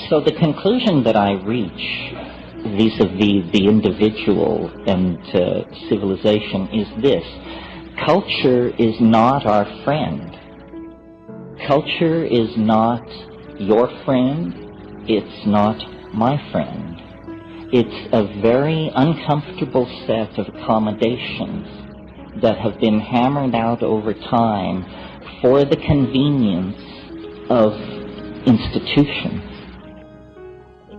So the conclusion that I reach vis-a-vis the individual and civilization is this: culture is not our friend. Culture is not your friend. It's not my friend. It's a very uncomfortable set of accommodations that have been hammered out over time for the convenience of institutions.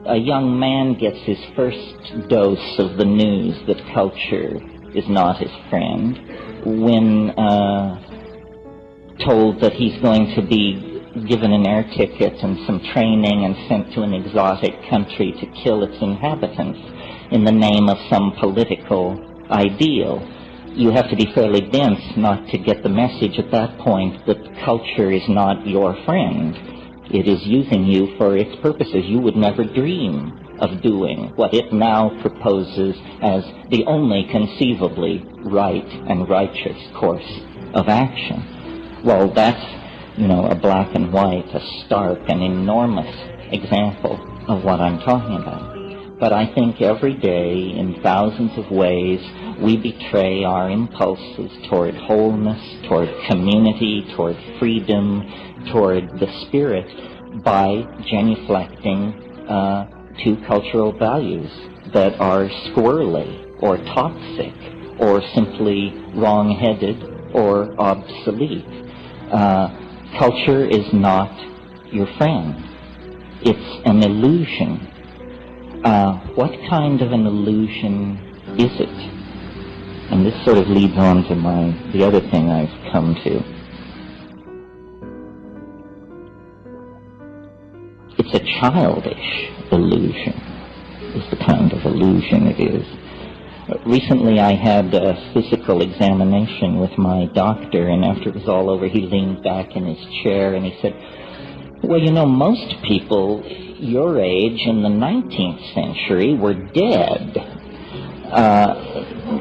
A young man gets his first dose of the news that culture is not his friend when told that he's going to be given an air ticket and some training and sent to an exotic country to kill its inhabitants in the name of some political ideal. You have to be fairly dense not to get the message at that point that culture is not your friend. It is using you for its purposes. You would never dream of doing what it now proposes as the only conceivably right and righteous course of action. Well, that's, a black and white, a stark and enormous example of what I'm talking about. But I think every day, in thousands of ways, we betray our impulses toward wholeness, toward community, toward freedom, toward the spirit by genuflecting to cultural values that are squirrely or toxic or simply wrong-headed or obsolete. Culture is not your friend. It's an illusion. What kind of an illusion is it? And this sort of leads on to the other thing I've come to. It's a childish illusion, is the kind of illusion it is. Recently I had a physical examination with my doctor, and after it was all over, he leaned back in his chair and he said, well, most people your age in the 19th century were dead.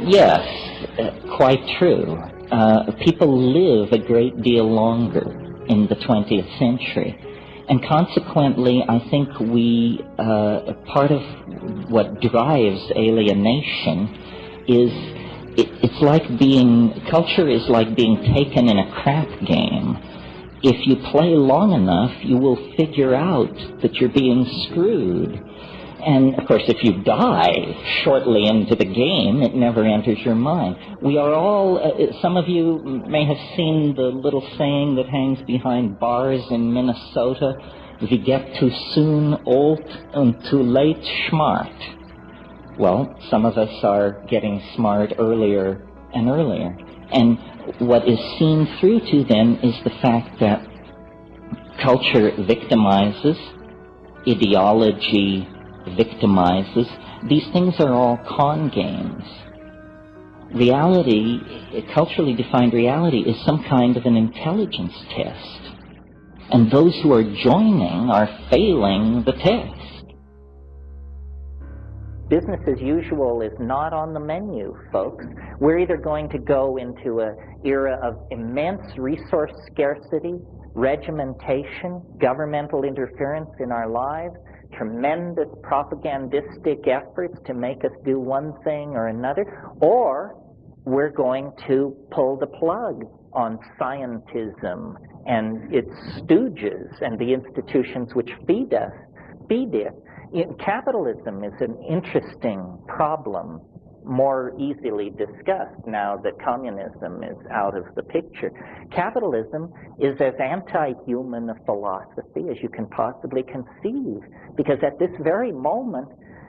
Yes, quite true. People live a great deal longer in the 20th century. And consequently, I think part of what drives alienation is, culture is like being taken in a crap game. If you play long enough, you will figure out that you're being screwed. And, of course, if you die shortly into the game, it never enters your mind. We are all, some of you may have seen the little saying that hangs behind bars in Minnesota: "Wie get too soon old and too late smart." Well, some of us are getting smart earlier and earlier. And what is seen through to then is the fact that culture victimizes, ideology victimizes. These things are all con games. Reality, culturally defined reality, is some kind of an intelligence test. And those who are joining are failing the test. Business as usual is not on the menu, folks. We're either going to go into an era of immense resource scarcity, regimentation, governmental interference in our lives, tremendous propagandistic efforts to make us do one thing or another, or we're going to pull the plug on scientism and its stooges and the institutions which feed it. Capitalism is an interesting problem, more easily discussed now that communism is out of the picture. Capitalism is as anti-human a philosophy as you can possibly conceive, because at this very moment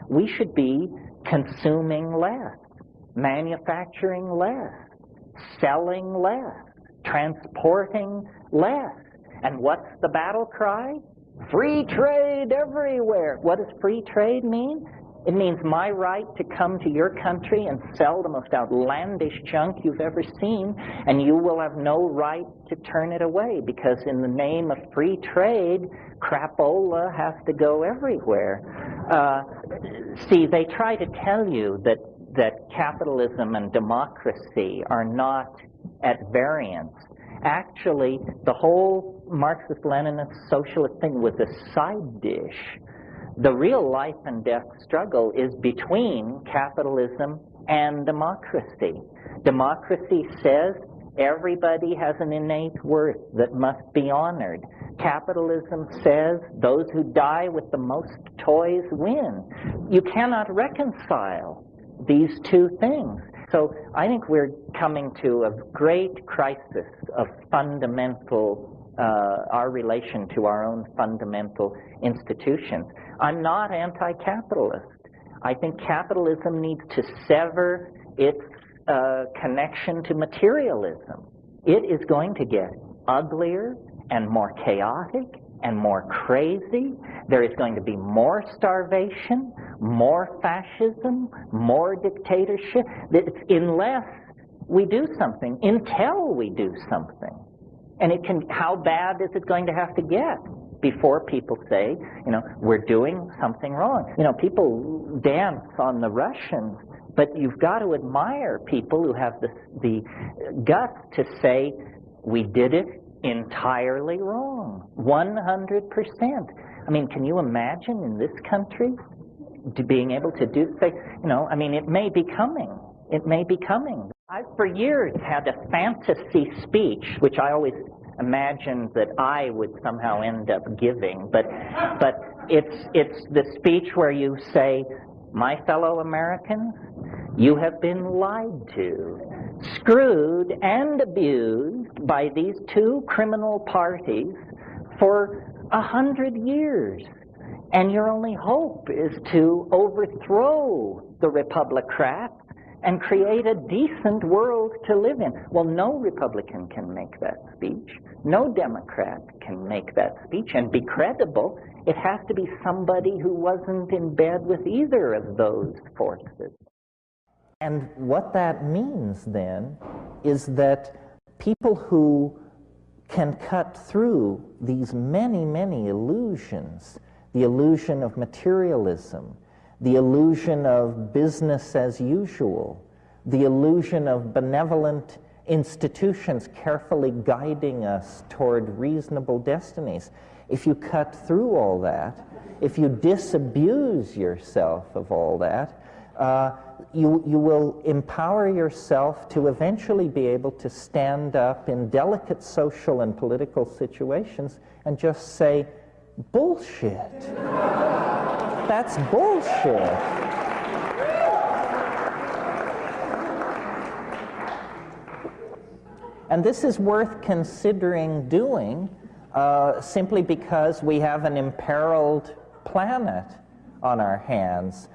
we should be consuming less, manufacturing less, selling less, transporting less. And what's the battle cry? Free trade everywhere. What does free trade mean? It means my right to come to your country and sell the most outlandish junk you've ever seen, and you will have no right to turn it away, because in the name of free trade, crapola has to go everywhere. See, they try to tell you that capitalism and democracy are not at variance. Actually, the whole Marxist-Leninist socialist thing was a side dish The real life and death struggle is between capitalism and democracy. Democracy says everybody has an innate worth that must be honored. Capitalism says those who die with the most toys win. You cannot reconcile these two things. So I think we're coming to a great crisis of fundamental, our relation to our own fundamental institutions. I'm not anti-capitalist. I think capitalism needs to sever its connection to materialism. It is going to get uglier and more chaotic and more crazy. There is going to be more starvation, more fascism, more dictatorship. Unless we do something, until we do something. And how bad is it going to have to get before people say, we're doing something wrong? People dance on the Russians, but you've got to admire people who have the guts to say, we did it entirely wrong, 100%. I mean, can you imagine in this country being able to it may be coming. It may be coming. I've for years had a fantasy speech, which I always imagined that I would somehow end up giving, but it's the speech where you say, my fellow Americans, you have been lied to, screwed and abused by these two criminal parties for 100 years. And your only hope is to overthrow the Republicrats and create a decent world to live in. Well, no Republican can make that speech. No Democrat can make that speech and be credible. It has to be somebody who wasn't in bed with either of those forces. And what that means then is that people who can cut through these many, many illusions, the illusion of materialism, the illusion of business as usual, the illusion of benevolent institutions carefully guiding us toward reasonable destinies. If you cut through all that, if you disabuse yourself of all that, you will empower yourself to eventually be able to stand up in delicate social and political situations and just say, bullshit. That's bullshit. And this is worth considering doing simply because we have an imperiled planet on our hands.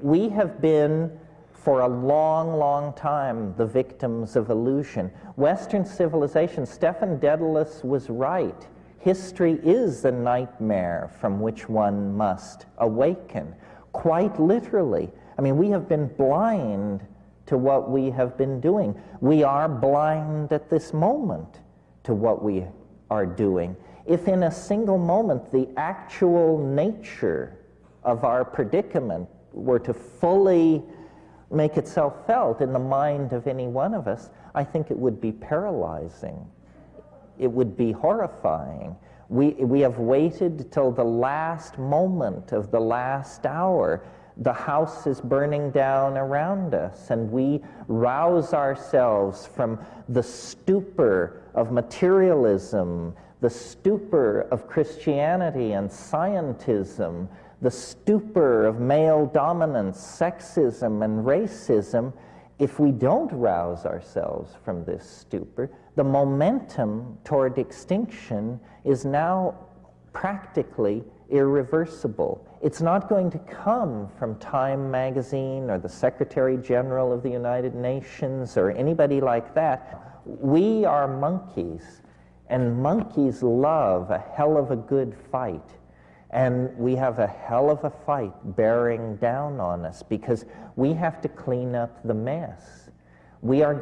We have been, for a long, long time, the victims of illusion. Western civilization, Stephen Dedalus was right. History is a nightmare from which one must awaken, quite literally. I mean, we have been blind to what we have been doing. We are blind at this moment to what we are doing. If in a single moment the actual nature of our predicament were to fully make itself felt in the mind of any one of us, I think it would be paralyzing. It would be horrifying. We have waited till the last moment of the last hour. The house is burning down around us, and we rouse ourselves from the stupor of materialism, the stupor of Christianity and scientism, the stupor of male dominance, sexism, and racism. If we don't rouse ourselves from this stupor, the momentum toward extinction is now practically irreversible. It's not going to come from Time magazine or the Secretary General of the United Nations or anybody like that. We are monkeys, and monkeys love a hell of a good fight. And we have a hell of a fight bearing down on us because we have to clean up the mess. We're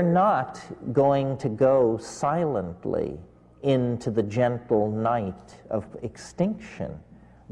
not going to go silently into the gentle night of extinction.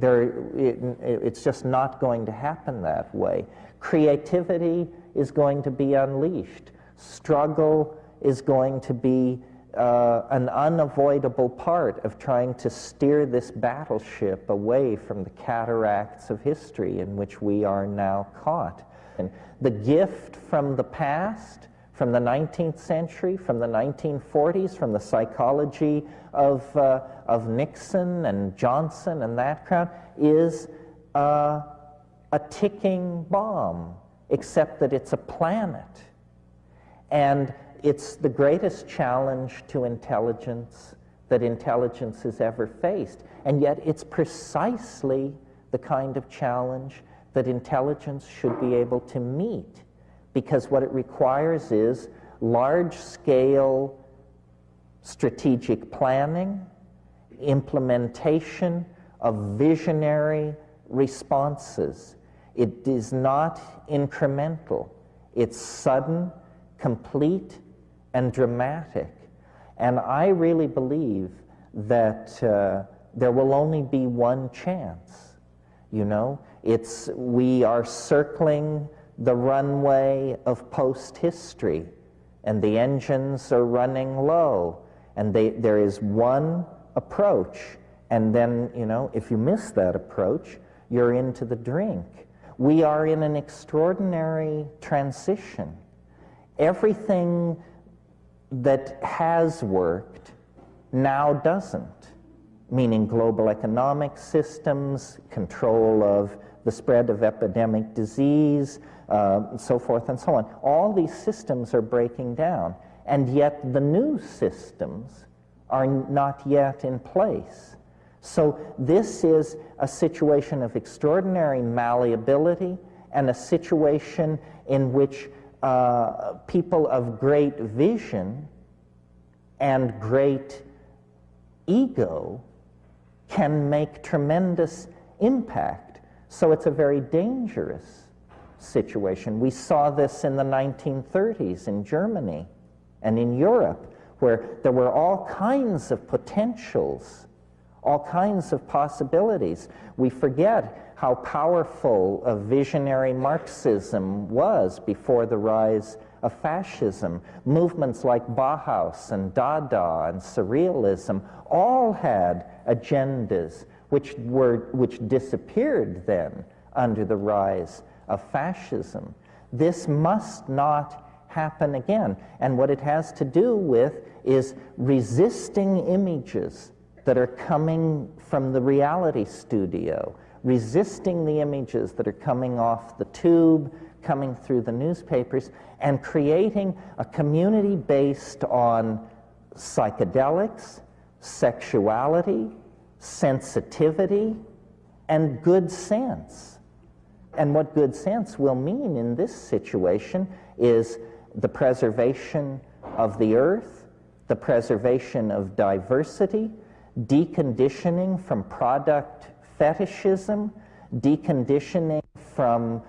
It's just not going to happen that way. Creativity is going to be unleashed. Struggle is going to be an unavoidable part of trying to steer this battleship away from the cataracts of history in which we are now caught. And the gift from the past, from the 19th century, from the 1940s, from the psychology of Nixon and Johnson and that crowd, is a ticking bomb, except that it's a planet. And it's the greatest challenge to intelligence that intelligence has ever faced. And yet it's precisely the kind of challenge that intelligence should be able to meet, because what it requires is large-scale strategic planning, implementation of visionary responses. It is not incremental. It's sudden, complete, and dramatic. And I really believe that there will only be one chance. You know, we are circling the runway of post-history, and the engines are running low, and there is one approach, and then, you know, if you miss that approach, you're into the drink. We are in an extraordinary transition. Everything that has worked now doesn't, meaning global economic systems, control of the spread of epidemic disease, so forth and so on. All these systems are breaking down, and yet the new systems are not yet in place. So this is a situation of extraordinary malleability, and a situation in which people of great vision and great ego can make tremendous impact. So it's a very dangerous situation. We saw this in the 1930s in Germany and in Europe, where there were all kinds of potentials, all kinds of possibilities. We forget how powerful a visionary Marxism was before the rise of fascism. Movements like Bauhaus and Dada and Surrealism all had agendas which disappeared then under the rise of fascism. This must not happen again. And what it has to do with is resisting images that are coming from the reality studio, resisting the images that are coming off the tube, coming through the newspapers, and creating a community based on psychedelics, sexuality, sensitivity, and good sense. And what good sense will mean in this situation is the preservation of the earth, the preservation of diversity, deconditioning from product fetishism, deconditioning from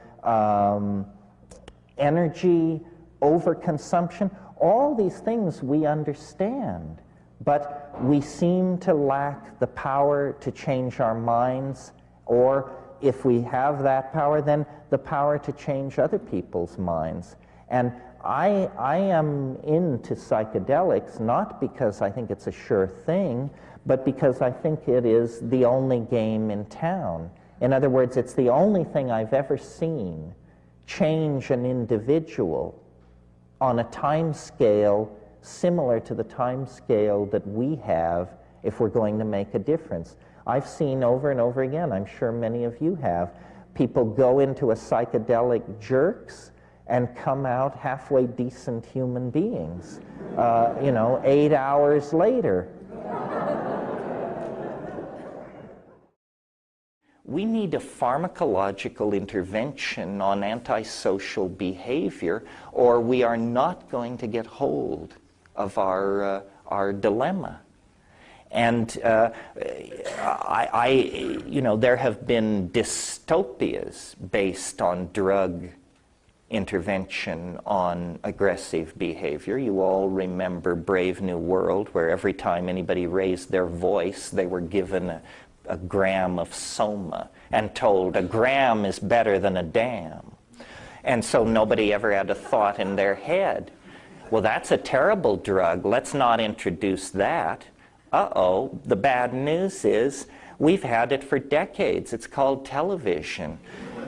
energy overconsumption. All these things we understand, but we seem to lack the power to change our minds, or if we have that power, then the power to change other people's minds. And I am into psychedelics not because I think it's a sure thing, but because I think it is the only game in town. In other words, it's the only thing I've ever seen change an individual on a time scale similar to the time scale that we have if we're going to make a difference. I've seen over and over again, I'm sure many of you have, people go into a psychedelic jerks and come out halfway decent human beings, 8 hours later. We need a pharmacological intervention on antisocial behavior, or we are not going to get hold of our dilemma. And there have been dystopias based on drug intervention on aggressive behavior. You all remember Brave New World, where every time anybody raised their voice, they were given a gram of soma and told a gram is better than a dam. And so nobody ever had a thought in their head Well, that's a terrible drug. Let's not introduce that. Uh-oh, the bad news is we've had it for decades. It's called television,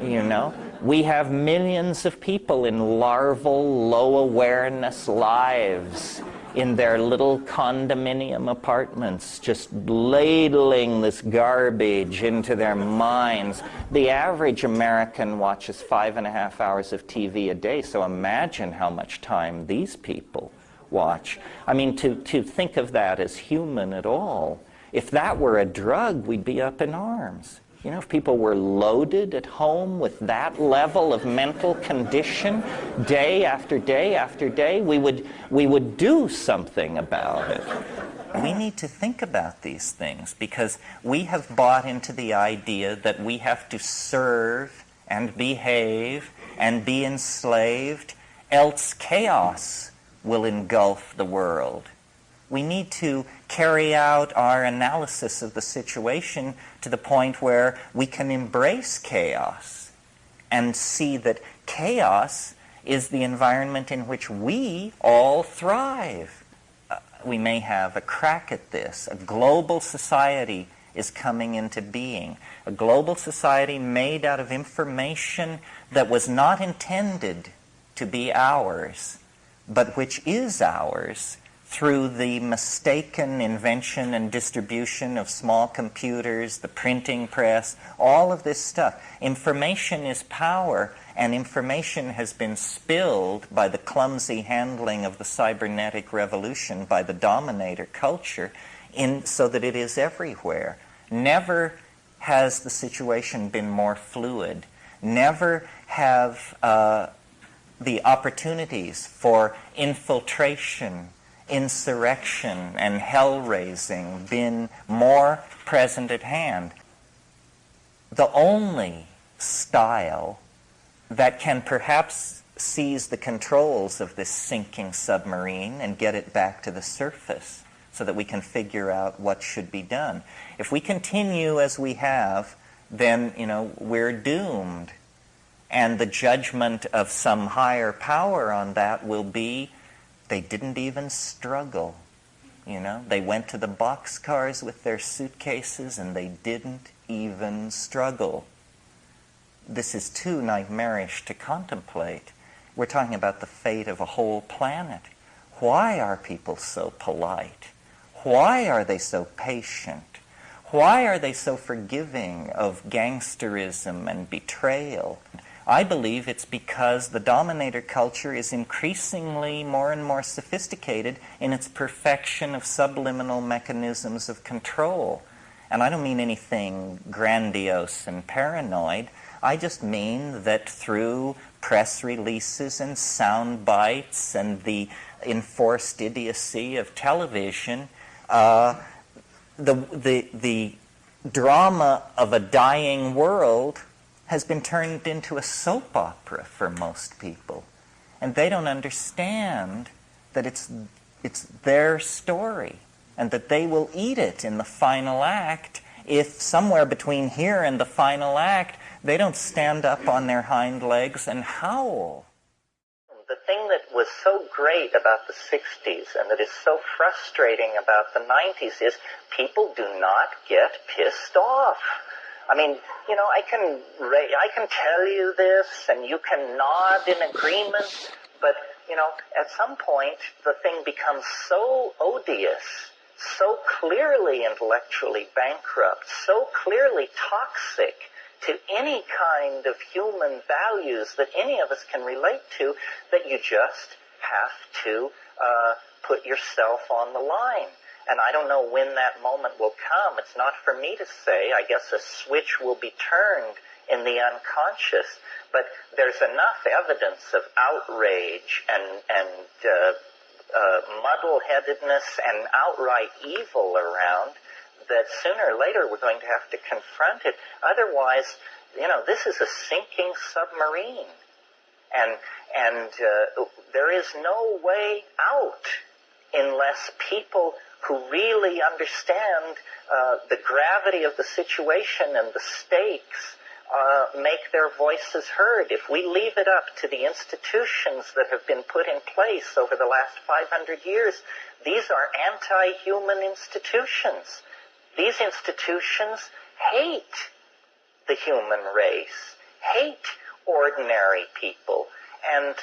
you know. We have millions of people in larval, low-awareness lives in their little condominium apartments, just ladling this garbage into their minds. The average American watches 5.5 hours of TV a day, so imagine how much time these people watch. I mean, to think of that as human at all. If that were a drug, we'd be up in arms. You know, if people were loaded at home with that level of mental condition day after day after day, we would do something about it. We need to think about these things because we have bought into the idea that we have to serve and behave and be enslaved, else chaos will engulf the world. We need to carry out our analysis of the situation to the point where we can embrace chaos and see that chaos is the environment in which we all thrive. We may have a crack at this. A global society is coming into being. A global society made out of information that was not intended to be ours, but which is ours through the mistaken invention and distribution of small computers, the printing press, all of this stuff. Information is power, and information has been spilled by the clumsy handling of the cybernetic revolution by the dominator culture so that it is everywhere. Never has the situation been more fluid. Never have the opportunities for infiltration, insurrection, and hell-raising been more present at hand. The only style that can perhaps seize the controls of this sinking submarine and get it back to the surface so that we can figure out what should be done. If we continue as we have, then, you know, we're doomed. And the judgment of some higher power on that will be they didn't even struggle, you know. They went to the boxcars with their suitcases and they didn't even struggle. This is too nightmarish to contemplate. We're talking about the fate of a whole planet. Why are people so polite? Why are they so patient? Why are they so forgiving of gangsterism and betrayal? I believe it's because the dominator culture is increasingly more and more sophisticated in its perfection of subliminal mechanisms of control. And I don't mean anything grandiose and paranoid. I just mean that through press releases and sound bites and the enforced idiocy of television, the drama of a dying world has been turned into a soap opera for most people. And they don't understand that it's their story and that they will eat it in the final act if somewhere between here and the final act they don't stand up on their hind legs and howl. The thing that was so great about the 60s and that is so frustrating about the 90s is people do not get pissed off. I mean, you know, I can tell you this and you can nod in agreement, but, you know, at some point the thing becomes so odious, so clearly intellectually bankrupt, so clearly toxic to any kind of human values that any of us can relate to, that you just have to put yourself on the line. And I don't know when that moment will come. It's not for me to say. I guess a switch will be turned in the unconscious. But there's enough evidence of outrage and muddle-headedness and outright evil around that sooner or later we're going to have to confront it. Otherwise, you know, this is a sinking submarine. And there is no way out unless people who really understand the gravity of the situation and the stakes make their voices heard. If we leave it up to the institutions that have been put in place over the last 500 years, these are anti-human institutions. These institutions hate the human race, hate ordinary people. And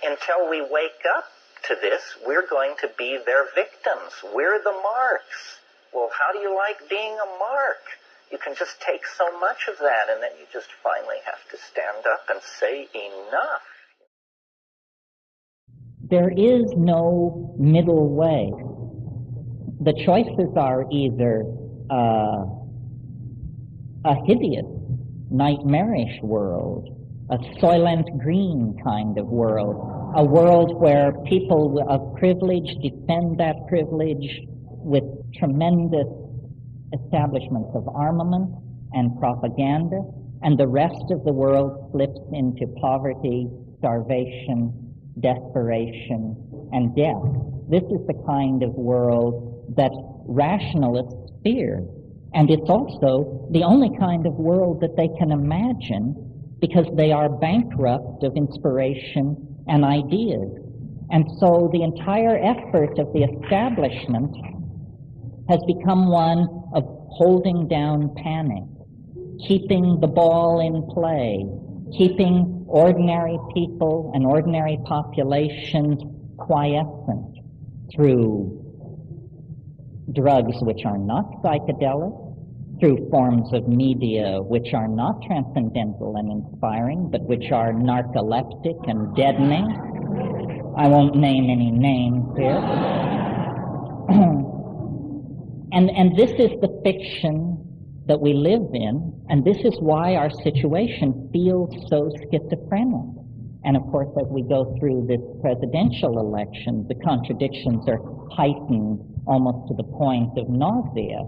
until we wake up to this, we're going to be their victims. We're the marks. Well, how do you like being a mark? You can just take so much of that, and then you just finally have to stand up and say enough. There is no middle way. The choices are either a hideous, nightmarish world, a Soylent Green kind of world, a world where people of privilege defend that privilege with tremendous establishments of armament and propaganda, and the rest of the world slips into poverty, starvation, desperation, and death. This is the kind of world that rationalists fear. And it's also the only kind of world that they can imagine because they are bankrupt of inspiration and ideas. And so the entire effort of the establishment has become one of holding down panic, keeping the ball in play, keeping ordinary people and ordinary populations quiescent through drugs which are not psychedelic, through forms of media which are not transcendental and inspiring, but which are narcoleptic and deadening. I won't name any names here. And this is the fiction that we live in, and this is why our situation feels so schizophrenic. And of course, as we go through this presidential election, the contradictions are heightened almost to the point of nausea,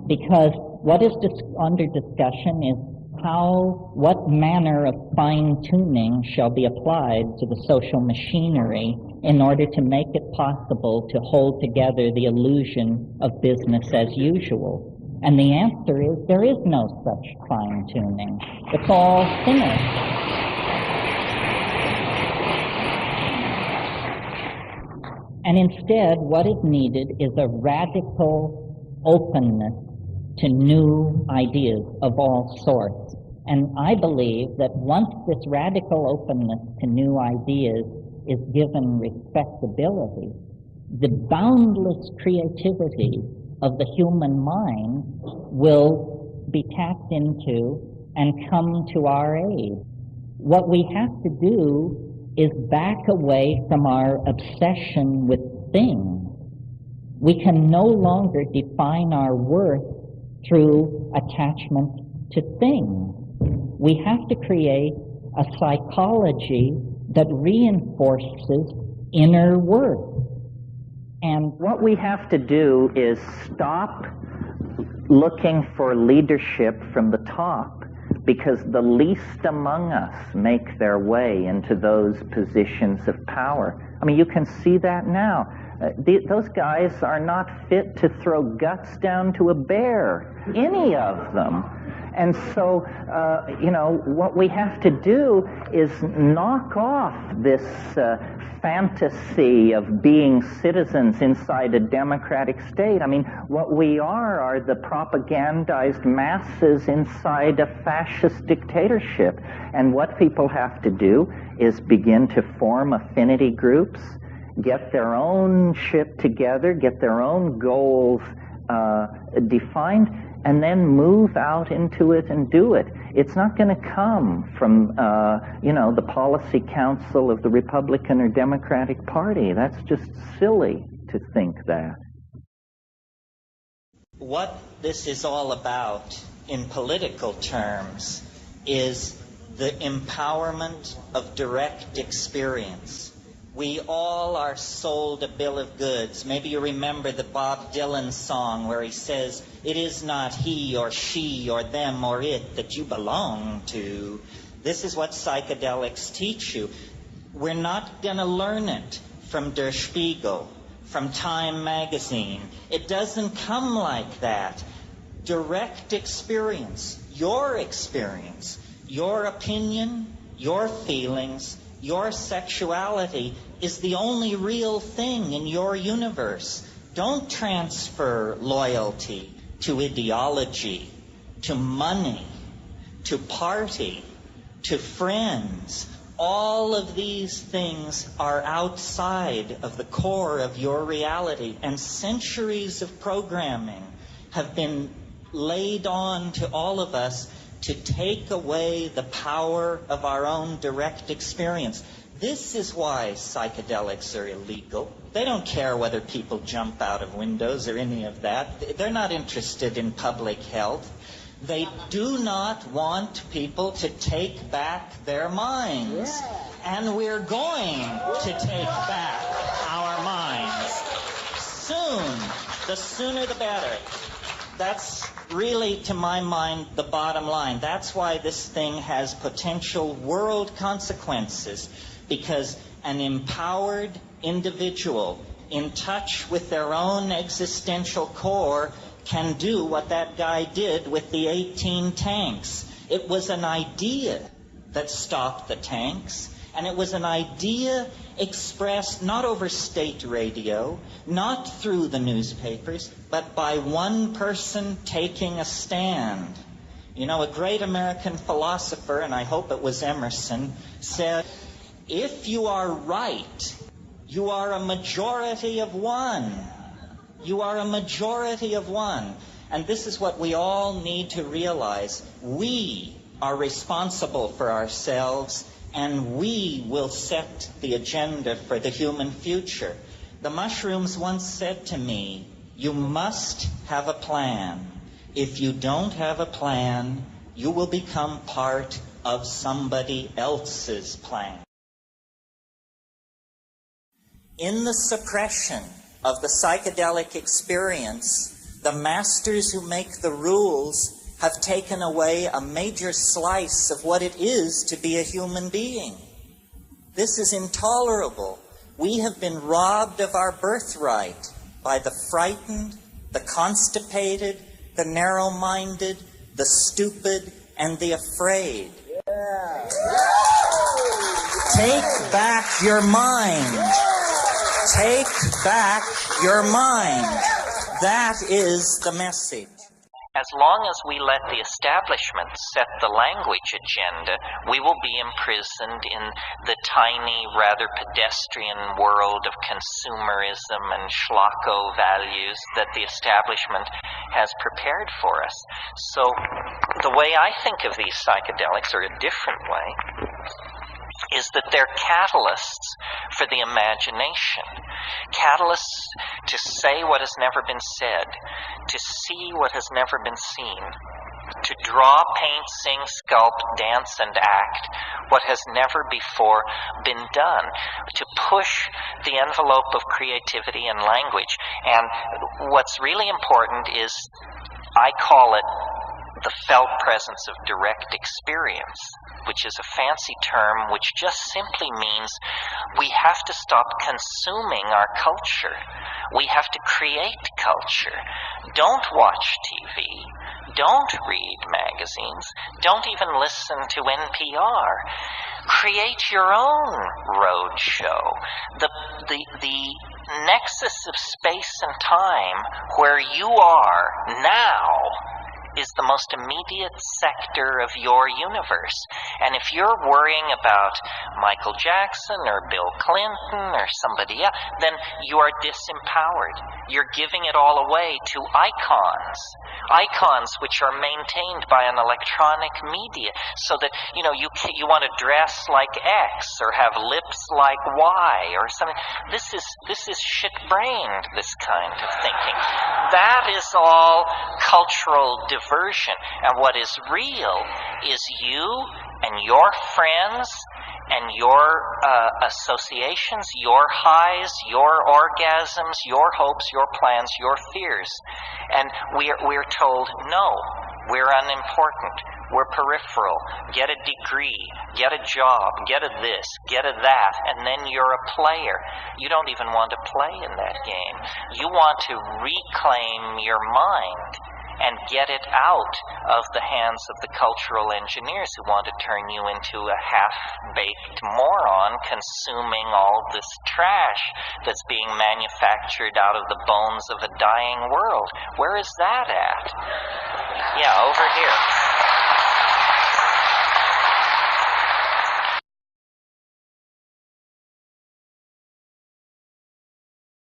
because what is under discussion is what manner of fine-tuning shall be applied to the social machinery in order to make it possible to hold together the illusion of business as usual. And the answer is there is no such fine-tuning. It's all finished. And instead, what is needed is a radical openness to new ideas of all sorts. And I believe that once this radical openness to new ideas is given respectability, the boundless creativity of the human mind will be tapped into and come to our aid. What we have to do is back away from our obsession with things. We can no longer define our worth through attachment to things. We have to create a psychology that reinforces inner worth. And what we have to do is stop looking for leadership from the top, because the least among us make their way into those positions of power. I mean, you can see that now. Those guys are not fit to throw guts down to a bear, any of them. And so, what we have to do is knock off this fantasy of being citizens inside a democratic state. I mean, what we are the propagandized masses inside a fascist dictatorship. And what people have to do is begin to form affinity groups, get their own shit together, get their own goals defined, and then move out into it and do it. It's not going to come from, the policy council of the Republican or Democratic Party. That's just silly to think that. What this is all about in political terms is the empowerment of direct experience. We all are sold a bill of goods. Maybe you remember the Bob Dylan song where he says, "It is not he or she or them or it that you belong to." This is what psychedelics teach you. We're not going to learn it from Der Spiegel, from Time magazine. It doesn't come like that. Direct experience, your experience, your opinion, your feelings, your sexuality is the only real thing in your universe. Don't transfer loyalty to ideology, to money, to party, to friends. All of these things are outside of the core of your reality, and centuries of programming have been laid on to all of us to take away the power of our own direct experience. This is why psychedelics are illegal. They don't care whether people jump out of windows or any of that. They're not interested in public health. They do not want people to take back their minds. And we're going to take back our minds. Soon. The sooner the better. That's really, to my mind, the bottom line. That's why this thing has potential world consequences, because an empowered individual in touch with their own existential core can do what that guy did with the 18 tanks. It was an idea that stopped the tanks, and it was an idea expressed not over state radio, not through the newspapers, but by one person taking a stand. You know, a great American philosopher, and I hope it was Emerson, said, if you are right, you are a majority of one. You are a majority of one. And this is what we all need to realize. We are responsible for ourselves, and we will set the agenda for the human future. The mushrooms once said to me, you must have a plan. If you don't have a plan, you will become part of somebody else's plan. In the suppression of the psychedelic experience, the masters who make the rules have taken away a major slice of what it is to be a human being. This is intolerable. We have been robbed of our birthright by the frightened, the constipated, the narrow-minded, the stupid, and the afraid. Take back your mind. Take back your mind. That is the message. As long as we let the establishment set the language agenda, we will be imprisoned in the tiny, rather pedestrian world of consumerism and schlocko values that the establishment has prepared for us. So the way I think of these psychedelics, or a different way, is that they're catalysts for the imagination. Catalysts to say what has never been said, to see what has never been seen, to draw, paint, sing, sculpt, dance, and act what has never before been done, to push the envelope of creativity and language. And what's really important is, I call it the felt presence of direct experience, which is a fancy term which just simply means we have to stop consuming our culture. We have to create culture. Don't watch TV. Don't read magazines. Don't even listen to NPR. Create your own road show. The nexus of space and time where you are now is the most immediate sector of your universe. And if you're worrying about Michael Jackson or Bill Clinton or somebody else, then you are disempowered. You're giving it all away to icons which are maintained by an electronic media, so that you want to dress like X or have lips like Y or something. This is shit-brained, this kind of thinking. That is all cultural diversion. And what is real is you and your friends and your associations, your highs, your orgasms, your hopes, your plans, your fears. And we're told, no, we're unimportant, we're peripheral, get a degree, get a job, get a this, get a that, and then you're a player. You don't even want to play in that game. You want to reclaim your mind and get it out of the hands of the cultural engineers who want to turn you into a half-baked moron consuming all this trash that's being manufactured out of the bones of a dying world. Where is that at? Yeah, over here.